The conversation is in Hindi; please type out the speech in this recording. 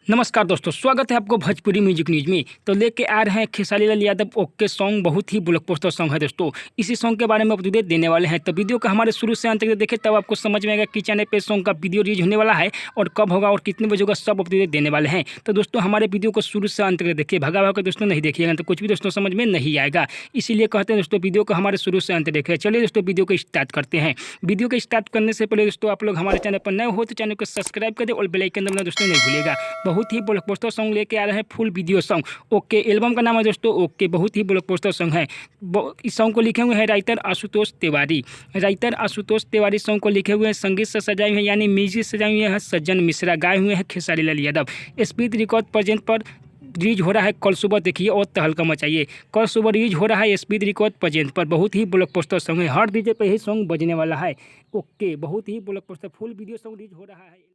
नमस्कार दोस्तों, स्वागत है आपको भोजपुरी म्यूजिक न्यूज में। तो लेके आ रहे हैं खेसारी लाल यादव ओके सॉन्ग। बहुत ही ब्लॉकबस्टर सॉन्ग है दोस्तों। इसी सॉन्ग के बारे में अपडेट देने वाले हैं, तो वीडियो का हमारे शुरू से अंत तक देखें, तब आपको समझ में आएगा कि चैनल पे सॉन्ग का वीडियो रिलीज होने वाला है और कब होगा और कितने बजे होगा, सब अपडेट देने वाले हैं। तो दोस्तों हमारे वीडियो को शुरू से अंत तक देखिए, भगा भगा दोस्तों नहीं देखिएगा तो कुछ भी दोस्तों समझ में नहीं आएगा। इसीलिए कहते हैं दोस्तों वीडियो को हमारे शुरू से अंत देखें। चलिए दोस्तों वीडियो को स्टार्ट करते हैं। वीडियो को स्टार्ट करने से पहले दोस्तों आप लोग हमारे चैनल पर नए हो तो चैनल को सब्सक्राइब कर दे और बेल आइकन दबाना दोस्तों नहीं भूलिएगा। बहुत ही ब्लॉकबस्टर सॉन्ग लेके आ रहे हैं, full video song okay. Album का नाम है दोस्तों ओके। बहुत ही ब्लॉकबस्टर सॉन्ग है। इस सॉन्ग को लिखे हुए हैं राइटर आशुतोष तिवारी। सॉन्ग को लिखे हुए हैं, संगीत से सजाए हुए हैं यानी म्यूजिक सजाए हुए हैं सज्जन मिश्रा, गाए हुए हैं Khesari Lal Yadav. Speed record present पर रिलीज हो रहा है कल सुबह, देखिए और तहलका मचाइए। कल सुबह रिलीज हो रहा है स्पीड रिकॉर्ड प्रेजेंट पर। बहुत ही ब्लॉकबस्टर सॉन्ग है, हर डीजे पे ही सॉन्ग बजने वाला है ओके। बहुत ही blockbuster full video song release हो रहा है।